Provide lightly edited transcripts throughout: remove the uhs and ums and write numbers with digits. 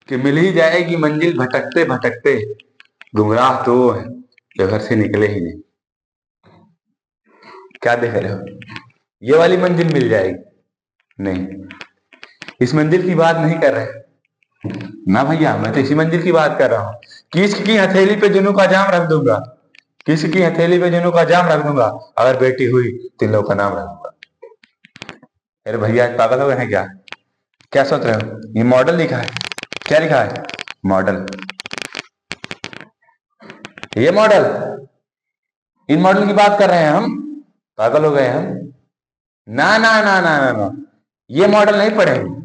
कि मिल ही जाएगी मंजिल भटकते भटकते, गुमराह तो वो है जो घर से निकले ही नहीं। क्या देख रहे हो? ये वाली मंजिल मिल जाएगी? नहीं, इस मंजिल की बात नहीं कर रहे ना भैया, मैं तो इसी मंजिल की बात कर रहा हूँ। किसकी हथेली पे जुनू का जाम रख दूंगा, किसकी हथेली पे जुनू का जाम रख दूंगा, अगर बेटी हुई तीन लोग का नाम रख दूंगा। अरे भैया पागल हो गए हैं क्या? क्या सोच रहे हो? ये मॉडल लिखा है, क्या लिखा है? मॉडल। ये मॉडल, इन मॉडल की बात कर रहे हैं हम? पागल हो गए हम? ना ना ना ना ना ना, ये मॉडल नहीं पढ़ेंगे।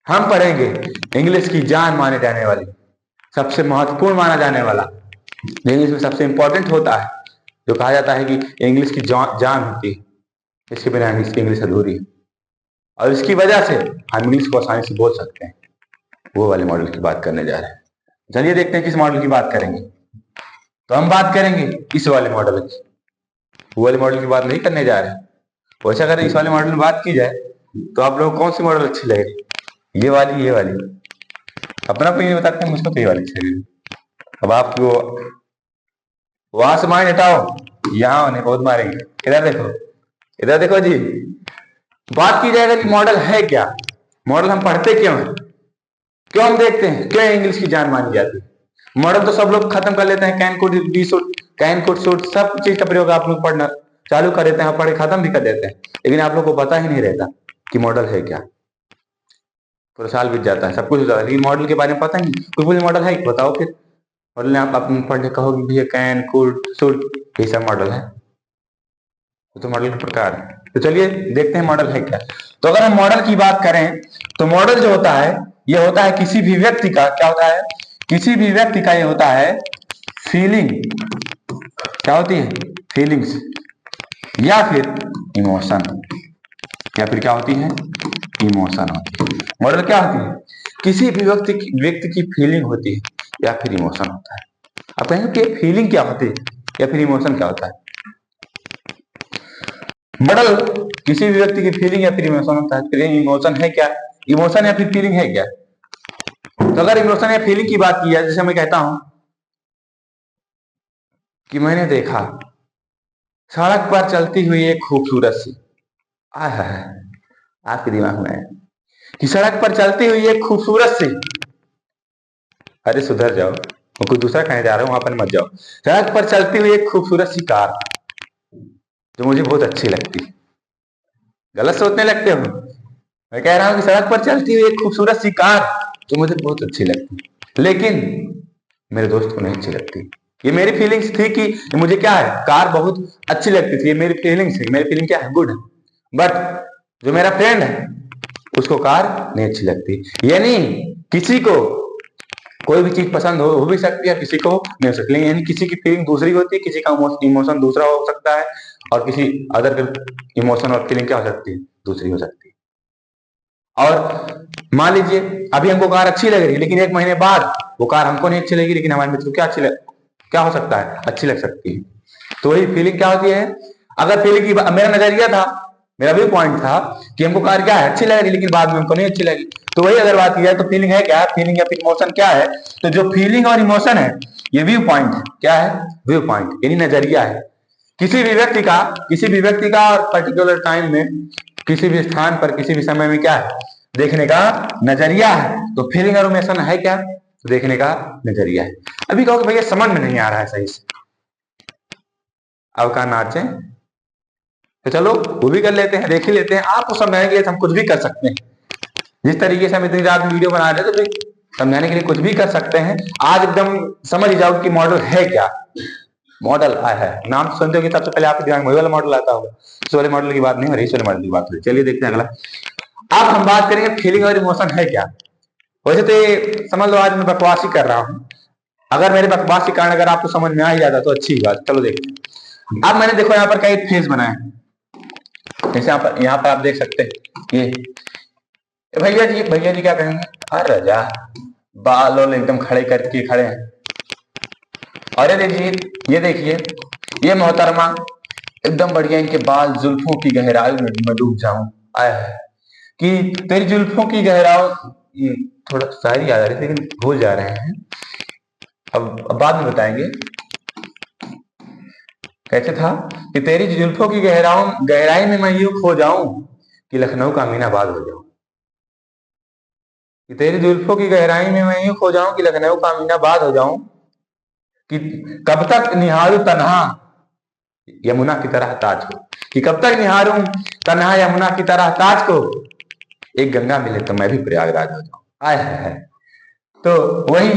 हम पढ़ेंगे इंग्लिश की जान माने जाने वाली, सबसे महत्वपूर्ण माना जाने वाला, इंग्लिश में सबसे इंपॉर्टेंट होता है, जो कहा जाता है कि इंग्लिश की जान होती है, इसके बिना इंग्लिश अधूरी है, और इसकी वजह से हम इंग्लिश को आसानी से बोल सकते हैं। वो वाले मॉडल की बात करने जा रहे हैं। चलिए देखते हैं किस मॉडल की बात करेंगे। तो हम बात करेंगे इस वाले मॉडल की, वो वाले मॉडल की बात नहीं करने जा रहे हैं। वैसे अगर इस वाले मॉडल में बात की जाए तो आप लोग कौन सी मॉडल अच्छी लगेगी? ये वाली, ये वाली? अपना ओपिनियन बताते हैं, मुझको तो ये वाली अच्छी लगेगी। अब आपको वहां से माइंड हटाओ, यहाँ उन्हें बहुत मारेंगे। इधर देखो, इधर देखो जी। बात की जाएगा कि मॉडल है क्या, मॉडल हम पढ़ते क्यों हैं, क्यों हम देखते हैं, क्यों इंग्लिश की जान मानी जाती है? मॉडल तो सब लोग खत्म कर लेते हैं, can could be should, can could should, सब चीज का प्रयोग आप लोग पढ़ना चालू कर देते हैं, पढ़े खत्म भी कर देते हैं, लेकिन आप लोग को पता ही नहीं रहता कि मॉडल है क्या। पूरा साल बीत जाता है, सब कुछ हो जाता है, लेकिन मॉडल के बारे में पता नहीं। कोई मॉडल है बताओ फिर। मॉडल आप पढ़ के कहोगे भैया कैन कुड शुड, ये सब मॉडल है, तो मॉडल के प्रकार है। तो चलिए देखते हैं मॉडल है क्या। तो अगर हम मॉडल की बात करें तो मॉडल जो होता है, ये होता है किसी भी व्यक्ति का, क्या होता है, किसी भी व्यक्ति का ये होता है फीलिंग, क्या होती है, फीलिंग्स, या फिर इमोशन, या फिर क्या होती है, इमोशन होती है। मॉडल क्या होती है? किसी भी व्यक्ति की फीलिंग होती है या फिर इमोशन होता है। आप कहेंगे कि फीलिंग क्या होती है या फिर इमोशन क्या होता है? मॉडल किसी भी व्यक्ति की फीलिंग या फिर इमोशन होता है। फिर इमोशन है क्या, इमोशन या फिर फीलिंग है क्या? तो अगर इमोशन या फीलिंग की बात की जाए, जैसे मैं कहता हूं कि मैंने देखा सड़क पर चलती हुई एक खूबसूरत सी, है आपके दिमाग में है कि सड़क पर चलती हुई एक खूबसूरत सी, अरे सुधर जाओ, मैं कुछ दूसरा कहने जा रहा हूं, वहां पर मत जाओ। सड़क पर चलती हुई एक खूबसूरत सी कार जो मुझे बहुत अच्छी लगती। गलत सोचने लगते हो? मैं कह रहा हूं कि सड़क पर चलती हुई एक खूबसूरत सी कार जो मुझे बहुत अच्छी लगती, लेकिन मेरे दोस्त को नहीं अच्छी लगती। ये मेरी फीलिंग्स थी कि मुझे क्या है, कार बहुत अच्छी लगती थी, ये मेरी फीलिंग्स है, मेरी फीलिंग क्या है, गुड है। बट जो मेरा फ्रेंड है उसको कार नहीं अच्छी लगती। यानी किसी को कोई भी चीज पसंद हो भी सकती है, किसी को नहीं हो सकती, यानी किसी की फीलिंग दूसरी होती है, किसी का इमोशन दूसरा हो सकता है, और किसी अदर इमोशन और फीलिंग क्या हो सकती है, दूसरी हो सकती है। और मान लीजिए अभी हमको कार अच्छी लग रही है, लेकिन एक महीने बाद वो कार हमको नहीं अच्छी लगी, लेकिन हमारे मित्र को क्या हो सकता है, अच्छी लग सकती है। तो वही फीलिंग क्या होती है। अगर फीलिंग की मेरा नजरिया था, मेरा भी पॉइंट था कि हमको कार क्या है, अच्छी लग रही, लेकिन बाद में हमको नहीं अच्छी लगी। तो वही अगर बात की जाए तो फीलिंग है क्या, फीलिंग या फिर इमोशन क्या है? तो जो फीलिंग और इमोशन है ये व्यू पॉइंट है। क्या है? व्यू पॉइंट, यानी नजरिया है। किसी भी व्यक्ति का और पर्टिकुलर टाइम में, किसी भी स्थान पर, किसी भी समय में क्या है, देखने का नजरिया है। तो फीलिंग और इमोशन है क्या, तो देखने का नजरिया है। अभी कहोगे भैया समझ में नहीं आ रहा है सही से, अब का नाचे, तो चलो वो भी कर लेते हैं, देख ही लेते हैं। आपको समझाने के लिए हम कुछ भी कर सकते हैं, जिस तरीके से हम इतनी रात वीडियो बना रहे थे, तो समझाने के लिए कुछ भी कर सकते हैं। आज एकदम समझ ही जाओ कि मॉडल है क्या। मॉडल है, नाम सुनते हो कि सबसे पहले आपके दिमाग में वही वाला मॉडल आता होगा। इस वाले मॉडल की बात नहीं हो रही, इस वाले मॉडल की बात हो रही। चलिए देखते हैं अगला। अब हम बात करेंगे फीलिंग और इमोशन है क्या। वैसे तो ये समझ लो आज मैं बकवास ही कर रहा हूँ, अगर मेरे बकवास के कारण अगर आपको समझ में आ ही जाता तो अच्छी बात। चलो देखते हैं। अब मैंने देखो यहाँ पर कई फेस बनाए, जैसे यहाँ पर आप देख सकते हैं ये भैया जी क्या कहेंगे, अरे राजा बाल एकदम खड़े करके खड़े हैं। और ये देखिए ये मोहतरमा एकदम बढ़िया, इनके बाल जुल्फों की गहराई में मैं डूब जाऊं, आया है कि तेरी जुल्फों की गहराई थोड़ा शायरी याद आ रही थी लेकिन भूल जा रहे हैं। अब बाद में बताएंगे। कैसे था कि तेरी जुल्फों की गहराई में मैं यूं खो जाऊं कि लखनऊ का अमीनाबाद हो जाऊं। कि तेरी जुल्फों की गहराई में मैं यूं खो जाऊं कि लखनऊ का अमीनाबाद हो जाऊं। कि कब तक निहारूं तन्हा यमुना की तरह ताज को। कि कब तक निहारूं तन्हा यमुना की तरह ताज को। एक गंगा मिले तो मैं भी प्रयागराज हो जाऊं। आय है। तो वही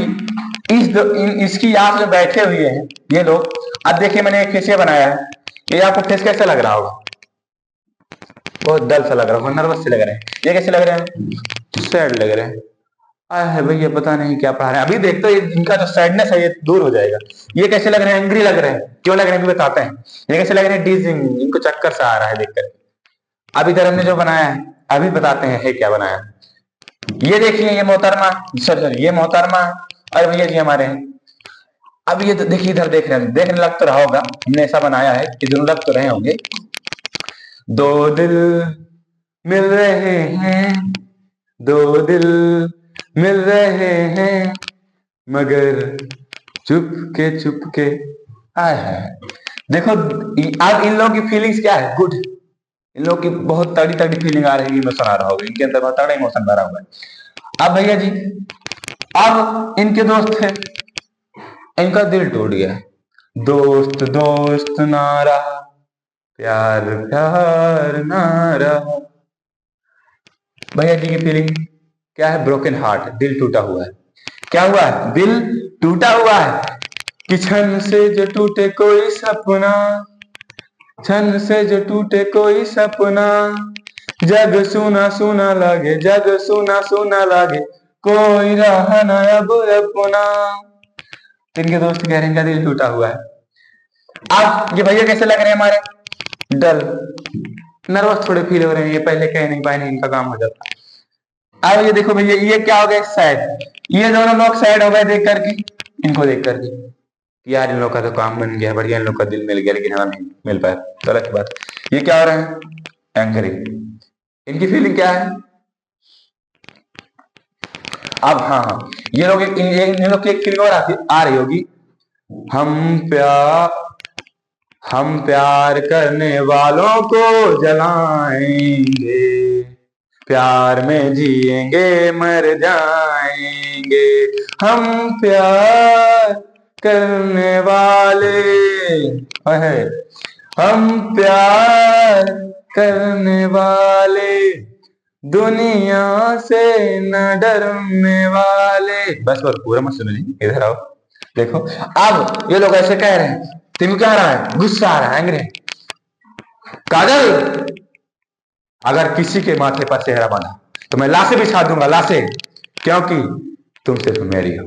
इसकी याद में बैठे हुए हैं ये लोग। अब देखिए मैंने एक फेसिया बनाया है। ये आपको फेस कैसा लग रहा होगा? बहुत डल सा लग रहा होगा, नर्वस से लग रहे हैं। ये कैसे लग रहे हैं? सैड लग रहे हैं। आया है भैया, पता नहीं क्या पढ़ा रहे हैं। अभी देखते हैं इनका जो सैडनेस है ये दूर हो जाएगा। ये कैसे लग रहे हैं? एंग्री लग रहे हैं। क्यों लग रहे हैं बताते हैं। ये कैसे लग रहे हैं? डीजिंग, इनको चक्कर सा आ रहा है देखकर। अब इधर हमने जो बनाया है अभी बताते हैं है क्या बनाया। ये देखिए ये मोहतरमा, सर ये मोहतरमा और भैया जी हमारे हैं। अब ये देखिए इधर देख रहे हैं, देखने लग तो रहा होगा हमने ऐसा बनाया है कि दोनों लग तो रहे होंगे। दो दिल मिल रहे हैं, दो दिल मिल रहे हैं, मगर चुपके चुपके। आए है। देखो अब इन लोगों की फीलिंग्स क्या है? गुड। इन लोगों की बहुत तगड़ी तगड़ी फीलिंग आ रही है, इमोशन आ रहा होगा इनके अंदर, बहुत तगड़ा इमोशन भरा हुआ है। अब भैया जी अब इनके दोस्त थे, इनका दिल टूट गया। दोस्त दोस्त ना रहा, प्यार प्यार ना रहा। भैया जी की फीलिंग क्या है? ब्रोकन हार्ट, दिल टूटा हुआ है। क्या हुआ है? दिल टूटा हुआ है। कि क्षण से जो टूटे कोई सपना, क्षण से जो टूटे कोई सपना, जग सुना सुना लागे, जग सुना सुना लागे, कोई रहा ना अब अपना। इनके दोस्त कह रहे हैं इनका दिल टूटा हुआ है। अब ये भैया कैसे लग रहे हैं हमारे? डल, नर्वस थोड़े फील हो रहे हैं। ये पहले कह नहीं पाए, नहीं इनका काम हो जाता। अब ये देखो भैया ये क्या हो गया? सैड। ये दोनों लोग सैड हो गए देख करके, इनको देख करके। यार इन लोग का तो काम बन गया, बढ़िया, इन लोग का दिल मिल गया, लेकिन हमें नहीं मिल पाया, गलत बात। ये क्या हो रहा है? एंग्री। इनकी फीलिंग क्या है? अब हाँ ये लोग इन लोग की एक फीलिंग और आ रही होगी। हम प्यार करने वालों को जलाएंगे, प्यार में जिएंगे मर जाएंगे। हम प्यार करने वाले है, हम प्यार करने वाले, दुनिया से न डरने वाले। बस पूरा मत सुनो जी, इधर आओ। देखो अब ये लोग ऐसे कह रहे हैं, तुम क्या आ रहा है? गुस्सा आ रहा है, एंग्री। काजल, अगर किसी के माथे पर सेहरा बना तो मैं लाशें बिछा दूंगा, लाशें, क्योंकि तुम सिर्फ मेरी हो।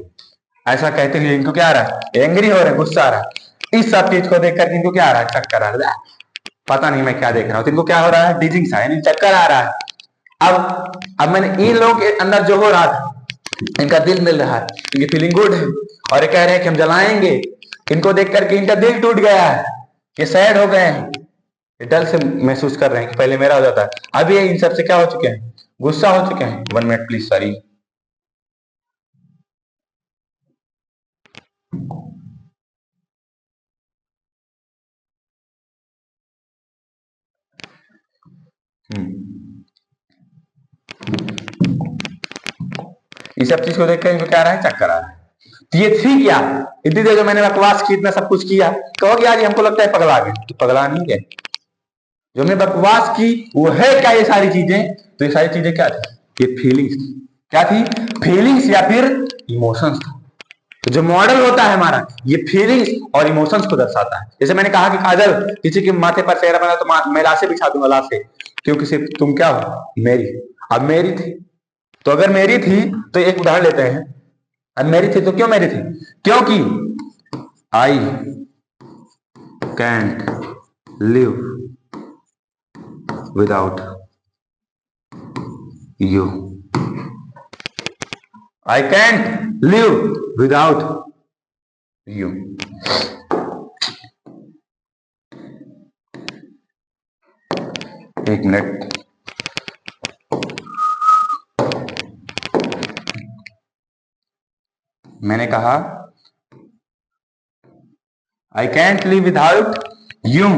ऐसा कहते हुए इनको क्या आ रहा है? एंग्री हो रहे हैं, गुस्सा आ रहा है। इस सब चीज को देखकर इनको क्या आ रहा है? चक्कर आ रहा है। पता नहीं मैं क्या देख रहा हूं। इनको क्या हो रहा है? डीजिंग सा, यानी चक्कर आ रहा है। अब मैंने इन लोगों के अंदर जो हो रहा था, इनका दिल मिल रहा है, इनकी फीलिंग गुड है, और ये कह रहे हैं कि हम जलाएंगे। इनको देख करके इनका दिल टूट गया है, ये सैड हो गए हैं, डर से महसूस कर रहे हैं कि पहले मेरा हो जाता है। अभी इन सबसे क्या हो चुके हैं? गुस्सा हो चुके हैं। 1 मिनट प्लीज, सॉरी। ये सब चीज को देखकर इनको क्या आ रहा है? चक्कर आ रहा है। तो ये थी क्या? इतनी देर जो मैंने बकवास की, इतना सब कुछ किया, कहोगे आज हमको लगता है पगला गए, तो पगला नहीं गए। जो हमने बकवास की वो है क्या? ये सारी चीजें, तो ये सारी चीजें क्या थी? ये फीलिंग्स थी। क्या थी? फीलिंग्स या फिर इमोशंस था। तो जो मॉडल होता है हमारा, ये फीलिंग्स और इमोशंस को दर्शाता है। जैसे मैंने कहा कि काजल, किसी के माथे पर सेहरा बना तो मैं लाशें बिछा दूंगा, लाशें, क्योंकि सिर्फ तुम क्या हो? मेरी। अब मेरी थी, तो अगर मेरी थी तो एक उदाहरण लेते हैं। अब मेरी थी तो क्यों मेरी थी? क्योंकि I can't live without you. I can't live without you. एक मिनट। मैंने कहा I can't live without you.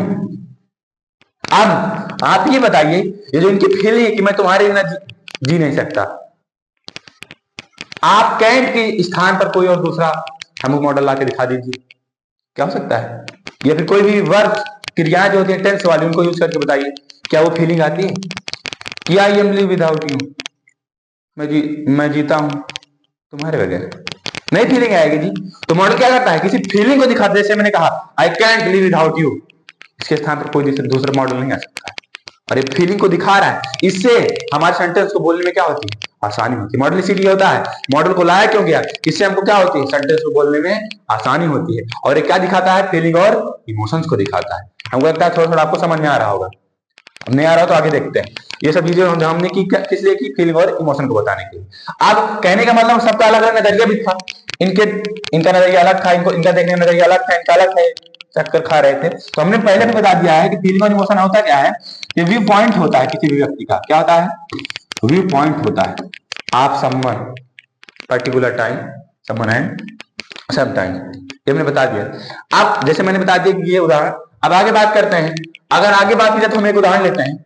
अब आप ये बताइए, ये जो इनकी फीलिंग है कि मैं तुम्हारे बिना जी नहीं सकता, आप कैंट के स्थान पर कोई और दूसरा हमको मॉडल ला के दिखा दीजिए, क्या हो सकता है? या फिर कोई भी वर्ब क्रियाएं जो होती है टेंस वाली, उनको यूज करके बताइए, क्या वो फीलिंग आती है कि I am live without you, मैं जीता हूं तुम्हारे बगैर? नहीं फीलिंग आएगी जी। तो मॉडल क्या करता है, किसी फीलिंग को दिखाते, जैसे मैंने कहा I can't live without you, इसके स्थान पर कोई दूसरा मॉडल नहीं आ सकता है, और ये फीलिंग को दिखा रहा है। इससे हमारे सेंटेंस को बोलने में क्या होती है, आसानी होती है। मॉडल इसीलिए होता है, मॉडल को लाया क्यों गया, इससे हमको क्या होती है, सेंटेंस को बोलने में आसानी होती है। और ये क्या दिखाता है, फीलिंग और इमोशंस को दिखाता है। हमको लगता है थोड़ा थोड़ा आपको समझ में आ रहा होगा, अब नहीं आ रहा तो आगे देखते हैं। ये सब चीजें हमने की किस लिए की, फीलिंग और इमोशन को बताने के लिए। अब कहने का मतलब सबका अलग अलग नजरिया भी था, इनका नजरिया अलग था, इनका देखने का नजरिया अलग था, इनका अलग था, चक्कर खा रहे थे। तो हमने पहले भी बता दिया है कि फीलिंग और इमोशन होता क्या है, कि व्यू पॉइंट होता है किसी भी व्यक्ति का। क्या होता है, व्यू पॉइंट होता है। आप someone particular time, someone and some time, ये हमने बता दिया। अब जैसे मैंने बता दिया कि ये उदाहरण, अब आगे बात करते हैं। अगर आगे बात की जाए तो हम एक उदाहरण लेते हैं,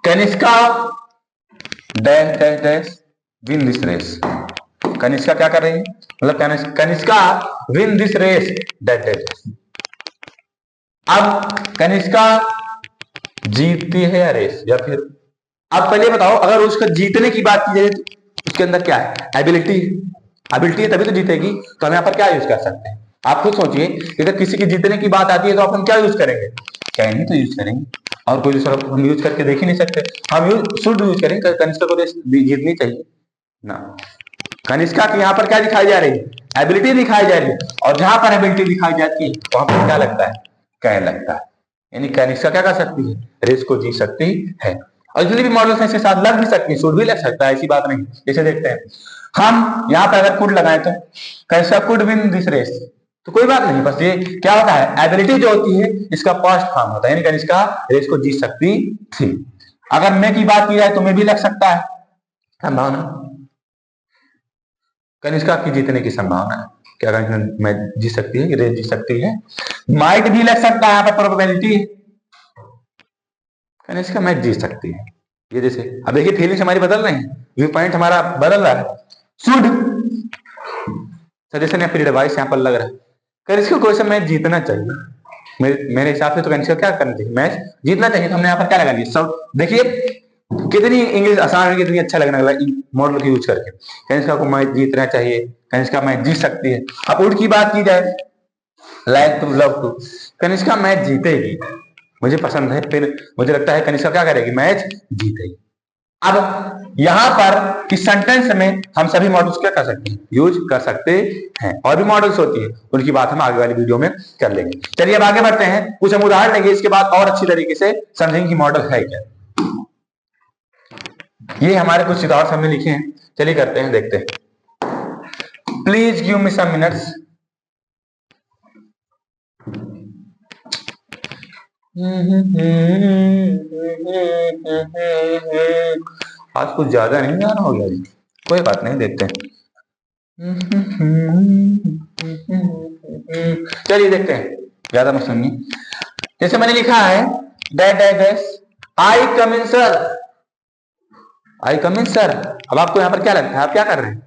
Kanishka dash dash dash win this race. Kanishka क्या कर रही है, मतलब Kanishka win this race dash dash. अब कनिष्का जीतती है या रेस, या फिर अब पहले बताओ, अगर उसका जीतने की बात की जाए तो उसके अंदर क्या है, एबिलिटी। एबिलिटी है तभी तो जीतेगी। तो हम यहाँ पर क्या यूज कर सकते हैं, आप खुद सोचिए, अगर किसी की जीतने की बात आती है तो अपन क्या यूज करेंगे, कैन ही तो यूज करेंगे, और कोई दूसरा हम यूज करके देख ही नहीं सकते। हम शुड यूज करेंगे, कनिष्का को जीतनी चाहिए ना। कनिष्का की यहाँ पर क्या दिखाई जा रही है, एबिलिटी दिखाई जा रही है, और जहां पर एबिलिटी दिखाई जाती है वहां पर क्या लगता है, कैन लगता है। यानी कनिष्का क्या कर सकती है, रेस को जीत सकती है। और जितने भी मॉडल्स हैं इसके साथ लग भी सकती है, शुड भी लग सकता है, ऐसी बात नहीं। जैसे देखते हैं हम यहाँ पर अगर कुड लगाए तो Kanishka could win this race, तो कोई बात नहीं, बस ये क्या होता है, एबिलिटी जो होती है इसका पास्ट फॉर्म होता है, यानी कनिष्का रेस को जीत सकती थी। अगर मैं की बात की जाए तो मैं भी लग सकता है, संभावना, कनिष्का की जीतने की संभावना है, क्या कनिष्का मैं जीत सकती है, रेस जीत सकती है। माइट भी लग सकता है, यहाँ पर प्रोबेबिलिटी है, कनिष्का मैच जीत सकती है। ये जैसे अब देखिए फीलिंग्स हमारी बदल रही हैं, व्यू पॉइंट हमारा बदल रहा है। शुड सजेशन या फिर एडवाइस यहाँ पर लग रहा है, कनिष्का को मैच जीतना चाहिए। मेरे हिसाब से तो कनिष्का क्या करना चाहिए, मैच जीतना चाहिए। तो हमने यहाँ पर क्या लगा दिया, सब देखिए कितनी इंग्लिश आसान है, कितनी अच्छा लगने लगा मॉडल को यूज करके। कनिष्का को मैच जीतना चाहिए, कनिष्का मैच जीत सकती है। अब उड की बात की जाए, like to love to, Kanishka match जीतेगी, मुझे पसंद है, फिर मुझे लगता है कनिष्का क्या करेगी, मैच जीतेगी। अब यहां पर इस सेंटेंस में हम सभी मॉडल्स क्या कर सकते हैं, यूज कर सकते हैं। और भी मॉडल्स होती है, उनकी बात हम आगे वाली वीडियो में कर लेंगे। चलिए अब आगे बढ़ते हैं, कुछ हम उदाहरण लेंगे, इसके बाद और अच्छी तरीके से समझेंगे कि मॉडल है क्या। ये हमारे कुछ उदाहरण हमने लिखे हैं, चलिए करते हैं, देखते हैं। Please give me some minutes. आज कुछ ज्यादा नहीं गाना हो गया जी, कोई बात नहीं, देखते हैं। चलिए देखते हैं, ज्यादा मत सुनिए। जैसे मैंने लिखा है डैश डैश डैश, आई कम इन सर, आई कम इन सर। अब आपको यहाँ पर क्या लगता है, आप क्या कर रहे हैं,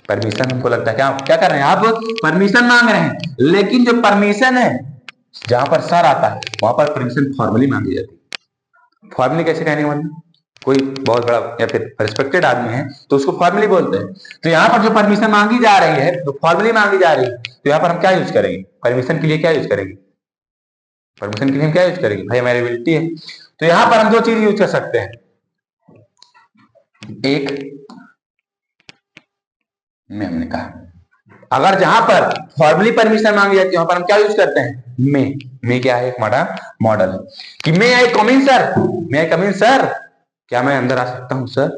परमिशन हमको लगता है, क्या क्या कर रहे हैं आप, परमिशन मांग रहे हैं। लेकिन जो परमिशन है, जहां पर सर आता है वहां पर परमिशन फॉर्मली मांगी जाती है। फॉर्मली कैसे कहने का मतलब, कोई बहुत बड़ा या फिर रिस्पेक्टेड आदमी है तो उसको फॉर्मली बोलते हैं। तो यहाँ पर जो परमिशन मांगी जा रही है, तो फॉर्मली मांगी जा रही है, तो यहाँ पर हम क्या यूज करेंगे, परमिशन के लिए क्या यूज करेंगे, परमिशन के लिए हम क्या यूज करेंगे, भाई हमारी एबिलिटी है। तो यहाँ पर हम दो चीज यूज कर सकते हैं, एक में हमने कहा अगर जहां पर फॉर्मली परमिशन मांगी जाती है वहां पर हम क्या यूज करते हैं, मे क्या है, एक मॉडल है कि मे आई कम इन सर, मे आई कम इन सर, क्या मैं अंदर आ सकता हूं सर।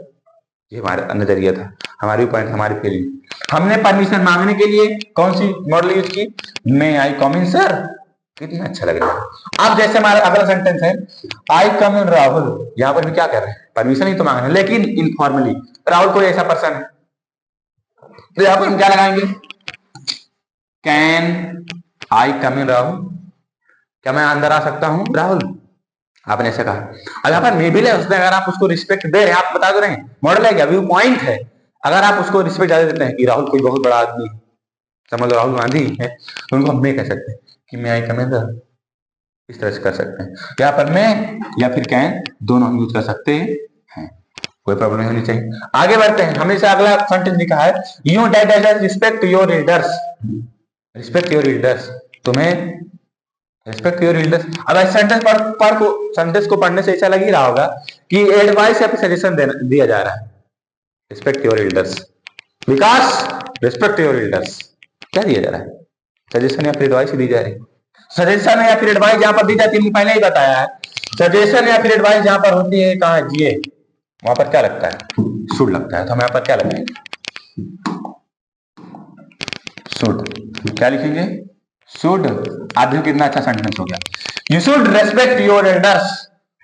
ये हमारा नजरिया था, हमारी पॉइंट, हमारी फीलिंग। हमने परमिशन मांगने के लिए कौन सी मॉडल यूज की, मे आई कम इन सर। कितना अच्छा लग रहा है। अब जैसे हमारा अगला सेंटेंस है, आई कम इन राहुल, यहां पर भी क्या कर रहे हैं, परमिशन ही तो मांग रहे हैं, लेकिन इनफॉर्मली। राहुल कोई ऐसा पर्सन है, तो यहां पर हम क्या लगाएंगे, कैन आई कम इन राहुल, क्या मैं अंदर आ सकता हूं राहुल, आपने ऐसा कहा। अब यहाँ पर मेबल है, उसमें अगर आप उसको रिस्पेक्ट दे रहे हैं, आप बता दो रहे हैं मॉडल है क्या, व्यू पॉइंट है, अगर आप उसको रिस्पेक्ट ज्यादा देते हैं कि राहुल कोई बहुत बड़ा आदमी, समझ लो राहुल गांधी है, तो उनको हम मैं कह सकते हैं कि मैं आई कम इन, इस तरह से कर सकते हैं। यहाँ पर मैं या फिर कैन दोनों हम यूज कर सकते हैं, कोई प्रॉब्लम नहीं होनी चाहिए। आगे बढ़ते हैं, हमने से अगला सेंटेंस लिखा है, you that respect your readers, respect your readers, तुम्हें रिस्पेक्ट योर रीडर्स। अब इस सेंटेंस को पढ़ने से ऐसा लग ही रहा होगा कि एडवाइस या फिर सजेशन दिया जा रहा है। Respect your readers, Vikas respect your readers, क्या दिया जा रहा है, सजेशन या फिर एडवाइस दी जा रही है। सजेशन या फिर एडवाइस जहां पर दी जाती है, पहले ही बताया है, सजेशन या फिर एडवाइस जहां पर होती है, कहां जिए वहां पर क्या लगता है, शुड लगता है, तो हम यहाँ पर क्या लगाएंगे, शुड, क्या लिखेंगे, शुड। आप देखो कितना अच्छा सेंटेंस हो गया, you should respect your elders,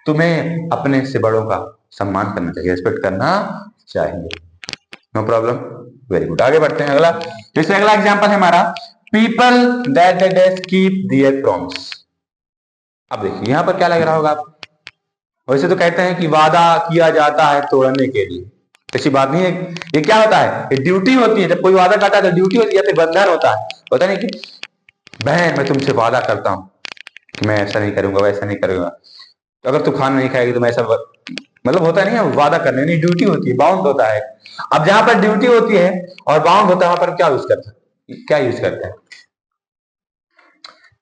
तुम्हें अपने से बड़ों का सम्मान करना चाहिए, रेस्पेक्ट करना चाहिए, नो प्रॉब्लम, वेरी गुड। आगे बढ़ते हैं, अगला, जैसे अगला एग्जांपल है हमारा, people that keep their promise. अब देखिए यहां पर क्या लग रहा होगा आपको, वैसे तो कहते हैं कि वादा किया जाता है तोड़ने के लिए, ऐसी बात नहीं है, ये क्या होता है, ये ड्यूटी होती है, जब कोई वादा करता है तो ड्यूटी होती है, फिर बंधन होता है, पता नहीं कि बहन मैं तुमसे वादा करता हूं कि मैं ऐसा नहीं करूंगा वैसा नहीं करूंगा, तो अगर तू खाना नहीं खाएगी तो मैं ऐसा, मतलब होता नहीं है वादा करने, नहीं ड्यूटी होती है, बाउंड होता है। अब जहां पर ड्यूटी होती है और बाउंड होता है, वहां पर क्या यूज करता है, क्या यूज करते हैं,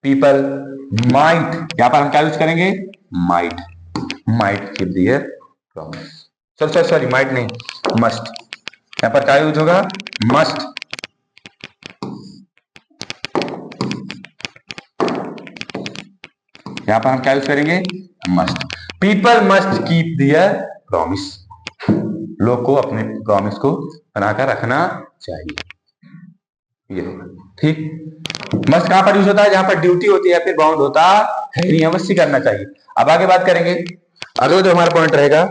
पीपल माइट, यहां पर हम क्या यूज करेंगे, might, might keep their promise, sorry might नहीं, मस्ट, यहां पर क्या यूज होगा, मस्ट, यहां पर हम क्या यूज करेंगे, must, people must keep their promise, लोग को अपने प्रॉमिस को बनाकर रखना चाहिए, ये होगा ठीक। मस्ट कहां पर यूज होता है, जहां पर ड्यूटी होती है, फिर बाउंड होता है, नहीं अवश्य करना चाहिए। अब आगे बात करेंगे, अगला जो हमारा पॉइंट रहेगा,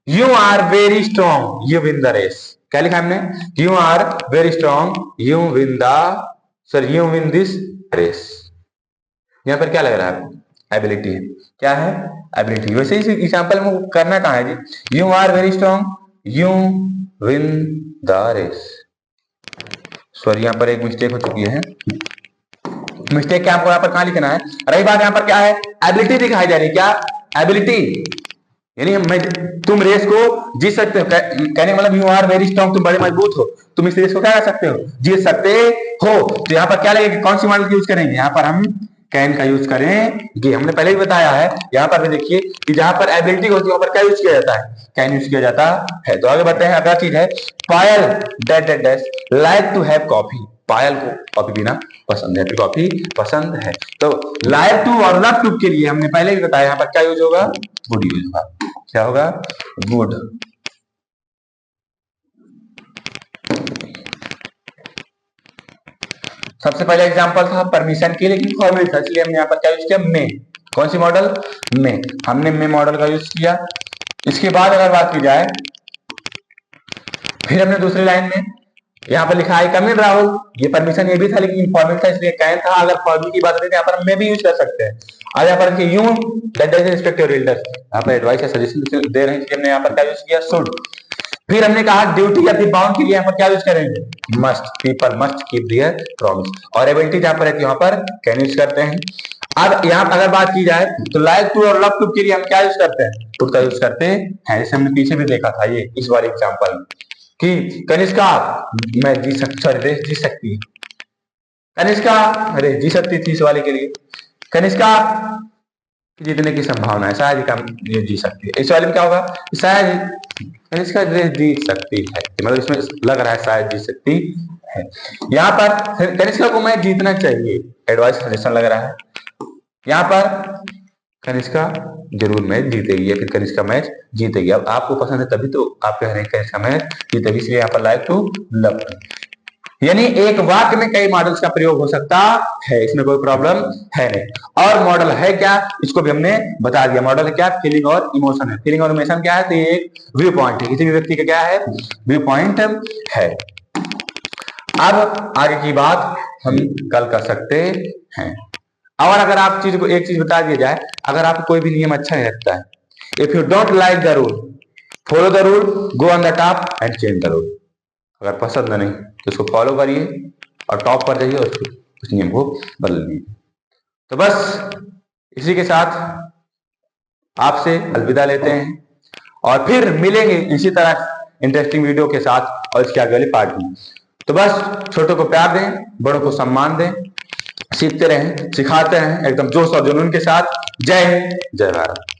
you are very strong you win the race, क्या लिखा हमने, you are very strong you win the, sir you win this race, यहां पर क्या लग रहा है, एबिलिटी है, क्या है, एबिलिटी। वैसे इस एग्जांपल में करना कहां है जी, you are very strong you win the race, sorry यहां पर एक मिस्टेक हो चुकी है, मिस्टेक क्या आपको यहाँ पर कहां लिखना है, रही बात यहाँ पर क्या है, एबिलिटी दिखाई जा रही है, क्या एबिलिटी, यानी मैं, तुम रेस को जीत सकते हो, कहने मतलब यू आर वेरी स्ट्रॉन्ग, तुम बड़े मजबूत हो, तुम इस रेस को क्या कर सकते हो, जीत सकते हो। तो यहाँ पर क्या लगेगा, कौन सी मॉडल यूज करेंगे, यहाँ पर हम कैन का यूज करेंगे, हमने पहले ही बताया है। यहाँ पर भी देखिए कि जहां पर एबिलिटी होती है वहां पर क्या यूज किया जाता है, कैन यूज किया जाता है। तो आगे बढ़ते हैं, अगला चीज है, Payal dash like to have coffee, Payal को कॉफी पीना पसंद है, कॉफी पसंद है। तो लाइक टू और लव टू के लिए हमने पहले ही बताया, यहाँ पर क्या यूज होगा, वुड यूज होगा, क्या होगा, वुड। सबसे पहले एग्जांपल था परमिशन के, लेकिन फॉर्मल था, इसलिए हमने यहाँ पर क्या यूज किया, मे, कौन सी मॉडल, मे, हमने मे मॉडल का यूज किया। इसके बाद अगर बात की जाए, फिर हमने दूसरी लाइन में यहाँ पर लिखा है कमिंग राहुल, ये परमिशन ये भी था लेकिन इनफॉर्मल था, इसलिए कैन था। अगर फॉर्मल की बात करें तो यहाँ पर मे भी यूज कर सकते हैं। आज यहाँ पर you that respect your elders, यहाँ पर एडवाइस या सजेशन दे रहे हैं, हमने यहाँ पर क्या यूज किया, शुड। फिर हमने कहा ड्यूटी या फिर बाउंड के लिए यहाँ पर क्या यूज करेंगे, must, people must keep their promise. और एबिलिटी जहां पर है वहां पर कैन यूज करते हैं। अब यहाँ पर अगर बात की जाए तो लाइक टू और लव टू के लिए हम क्या यूज करते हैं, टू का यूज करते हैं, जैसे हमने पीछे भी देखा था ये इस वाले एग्जांपल में कि कनिष्का मैं जी सकती है, कनिष्का अरे जी सकती थी, इस वाले के लिए कनिष्का जीतने की संभावना है, शायद ये जी सकती है। इस वाले में क्या होगा, शायद कनिष्का जीत सकती है, मतलब इसमें लग रहा है शायद जीत सकती है। यहाँ पर कनिष्का को मैं जीतना चाहिए, एडवाइस सजेशन लग रहा है। यहाँ पर कनिष्का जरूर मैच जीतेगी या फिर कनिष्का मैच जीतेगी। अब आपको पसंद है तभी तो आप कह रहे हैं कनिष्का मैच जीतेगी, इसलिए यहाँ पर लाइक टू लव, यानी एक वाक्य में कई मॉडल्स का प्रयोग हो सकता है, इसमें कोई प्रॉब्लम है नहीं। और मॉडल है क्या, इसको भी हमने बता दिया। मॉडल है क्या, फीलिंग और इमोशन है। फीलिंग और इमोशन क्या है, तो ये एक व्यू पॉइंट है, किसी भी व्यक्ति का क्या है, व्यू पॉइंट है। अब आगे की बात हम कल कर सकते हैं। और अगर आप चीज को एक चीज बता दिया जाए, अगर आपको कोई भी नियम अच्छा नहीं लगता है, if you don't like the rule, follow the rule, go on the top and change the rule. अगर पसंद नहीं तो उसको फॉलो करिए और टॉप पर जाइए और उस नियम को बदल दीजिए। तो बस इसी के साथ आपसे अलविदा लेते हैं और फिर मिलेंगे इसी तरह इंटरेस्टिंग वीडियो के साथ और इसके आगे वाले पार्ट में। तो बस छोटों को प्यार दें, बड़ों को सम्मान दें, सीखते रहें, सिखाते रहें एकदम जोश और जुनून के साथ। जय हिंद, जय भारत।